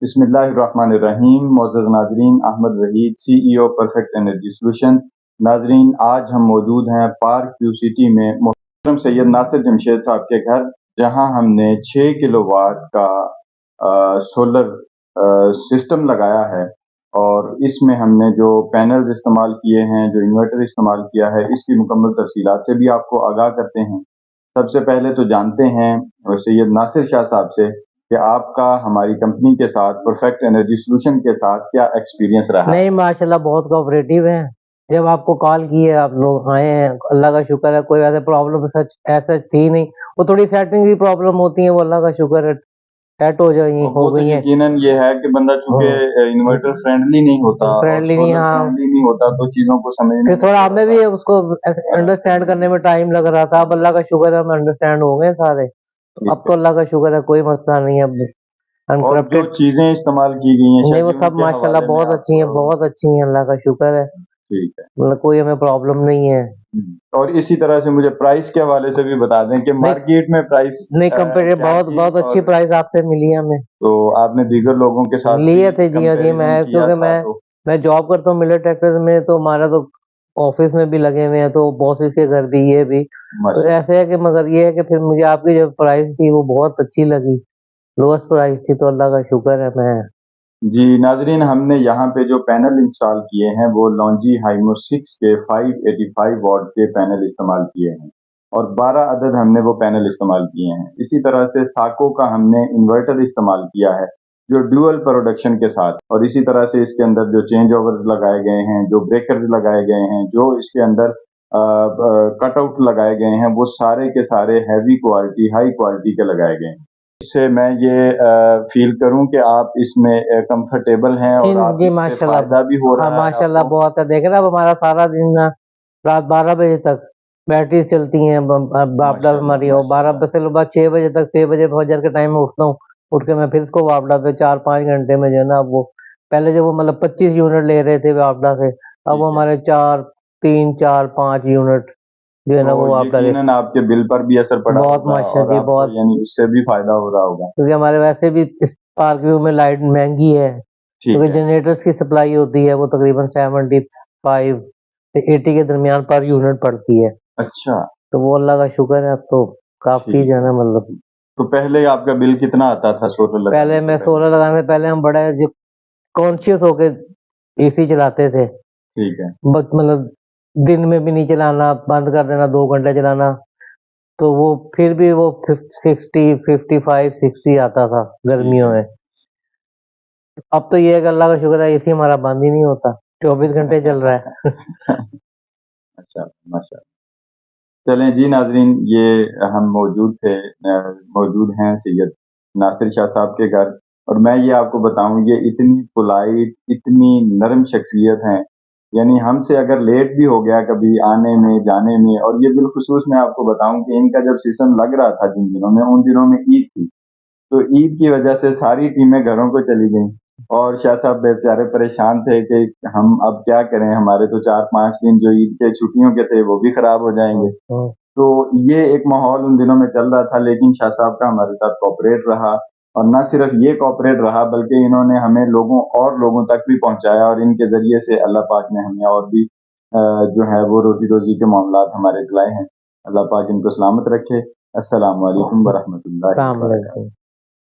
بسم اللہ الرحمن الرحیم۔ معزز ناظرین، Ahmed Waheed, CEO Perfect Energy Solutions. ناظرین، آج ہم موجود ہیں پارک کیو سٹی میں محترم سید ناصر جمشید صاحب کے گھر، جہاں ہم نے 6 کلو واٹ کا سولر سسٹم لگایا ہے، اور اس میں ہم نے جو پینلز استعمال کیے ہیں، جو انورٹر استعمال کیا ہے، اس کی مکمل تفصیلات سے بھی آپ کو آگاہ کرتے ہیں۔ سب سے پہلے تو جانتے ہیں سید ناصر شاہ صاحب سے کہ آپ کا ہماری کمپنی کے ساتھ پرفیکٹ انرجی سولوشن کے ساتھ کیا ایکسپیرینس رہا؟ نہیں، ماشاءاللہ بہت کوآپریٹیو ہیں۔ جب آپ کو کال کی ہے آپ لوگ آئے ہیں، اللہ کا شکر ہے۔ کوئی ایسے پرابلم ایسا تھی نہیں، وہ تھوڑی سیٹنگ کی پرابلم ہوتی ہیں، وہ اللہ کا شکر ہے سیٹ ہو گئی ہیں۔ یقیناً یہ ہے کہ بندہ چونکہ انورٹر فرینڈلی نہیں ہوتا، فرینڈلی نہیں ہوتا تو چیزوں کو سمجھنے پھر تھوڑا ہمیں بھی اس کو انڈرسٹینڈ کرنے میں ٹائم لگ رہا تھا۔ اب اللہ کا شکر ہے ہم انڈرسٹینڈ ہو گئے سارے، اب تو اللہ کا شکر ہے کوئی مسئلہ نہیں ہے۔ اور جو چیزیں استعمال کی گئی ہیں وہ سب ماشاءاللہ بہت اچھی ہیں، بہت اچھی ہیں، اللہ کا شکر ہے۔ ٹھیک ہے، مطلب کوئی ہمیں پرابلم نہیں ہے۔ اور اسی طرح سے مجھے پرائس کے حوالے سے بھی بتا دیں کہ مارکیٹ میں پرائس نہیں کمپیئر بہت اچھی پرائس آپ سے ملی ہے ہمیں۔ تو آپ نے دیگر لوگوں کے ساتھ لیے تھے؟ جی ہاں جی، کیونکہ میں جاب کرتا ہوں ملر ٹریکٹرز میں، تو ہمارا تو آفس میں بھی لگے ہوئے ہیں، تو باسز کے گھر بھی، یہ بھی ایسے ہے کہ مگر یہ ہے کہ پھر مجھے آپ کی جو پرائس تھی وہ بہت اچھی لگی، لوئسٹ پرائس تھی، تو اللہ کا شکر ہے۔ میں جی ناظرین، ہم نے یہاں پہ جو پینل انسٹال کیے ہیں وہ لانجی ہائیمو 6 کے 585 واٹ کے پینل استعمال کیے ہیں، اور 12 عدد ہم نے وہ پینل استعمال کیے ہیں۔ اسی طرح سے ساکو کا ہم نے انورٹر استعمال کیا ہے جو ڈیول پروڈکشن کے ساتھ، اور اسی طرح سے اس کے اندر جو چینج اوور لگائے گئے ہیں، جو بریکرز لگائے گئے ہیں، جو اس کے اندر کٹ آؤٹ لگائے گئے ہیں، وہ سارے کے سارے ہیوی کوالٹی، ہائی کوالٹی کے لگائے گئے ہیں۔ اس سے میں یہ فیل کروں کہ آپ اس میں کمفرٹیبل ہیں اور آپ جی اس سے ماشاءاللہ فائدہ بھی ہو رہا ہے۔ ماشاءاللہ بہت ہے۔ دیکھ رہے اب ہمارا سارا دن رات 12 بجے تک بیٹریز چلتی ہیں، واپڈا ہماری 12 سے بعد 6 بجے تک، 6 بجے فجر کے ٹائم میں اٹھتا ہوں، اٹھ کے میں پھر اس کو واپڈا پہ 4-5 گھنٹے میں جو ہے نا، وہ پہلے جو وہ مطلب 25 یونٹ لے رہے تھے واپڈا سے، اب وہ ہمارے 3-4-5 یونٹ جو ہے نا وہ واپڈا دے۔ یقیناً آپ کے بل پر بھی اثر پڑا بہت ماشاءاللہ جی، بہت، یعنی اس سے بھی فائدہ ہو رہا ہوگا، کیونکہ ہمارے ویسے بھی اس پارک ویو میں لائٹ مہنگی ہے، کیونکہ جنریٹرز کی سپلائی ہوتی ہے، وہ تقریباً 75 سے 80 کے درمیان پر یونٹ پڑتی ہے۔ اچھا، تو وہ اللہ کا شکر ہے، اب تو کافی جو ہے نا مطلب۔ تو پہلے آپ کا بل کتنا آتا تھا سولر لگانے سے پہلے میں سولر لگانے سے پہلے ہم بڑے کانشیس ہو کے اے سی چلاتے تھے، ٹھیک ہے، بس مطلب دن میں بھی نہیں چلانا، بند کر دینا 2 گھنٹے چلانا، تو وہ پھر بھی وہ 55-60 آتا تھا گرمیوں میں۔ اب تو یہ ہے کہ اللہ کا شکر ہے اے سی ہمارا بند ہی نہیں ہوتا، 24 گھنٹے چل رہا ہے۔ اچھا، ماشاء اللہ۔ چلیں جی ناظرین، یہ ہم موجود ہیں سید ناصر شاہ صاحب کے گھر، اور میں یہ آپ کو بتاؤں، یہ اتنی پولائٹ، اتنی نرم شخصیت ہیں، یعنی ہم سے اگر لیٹ بھی ہو گیا کبھی آنے میں جانے میں، اور یہ بالخصوص میں آپ کو بتاؤں کہ ان کا جب سسٹم لگ رہا تھا جن دنوں میں، ان دنوں میں عید تھی، تو عید کی وجہ سے ساری ٹیمیں گھروں کو چلی گئیں، اور شاہ صاحب بیچارے پریشان تھے کہ ہم اب کیا کریں، ہمارے تو 4-5 دن جو عید کے چھٹیوں کے تھے وہ بھی خراب ہو جائیں گے۔ تو یہ ایک ماحول ان دنوں میں چل رہا تھا، لیکن شاہ صاحب کا ہمارے ساتھ کوآپریٹ رہا، اور نہ صرف یہ کوآپریٹ رہا بلکہ انہوں نے ہمیں لوگوں تک بھی پہنچایا، اور ان کے ذریعے سے اللہ پاک نے ہمیں اور بھی جو ہے وہ روزی روزی کے معاملات ہمارے چلائے ہیں۔ اللہ پاک ان کو سلامت رکھے۔ السلام علیکم ورحمۃ اللہ وبرکاتہ۔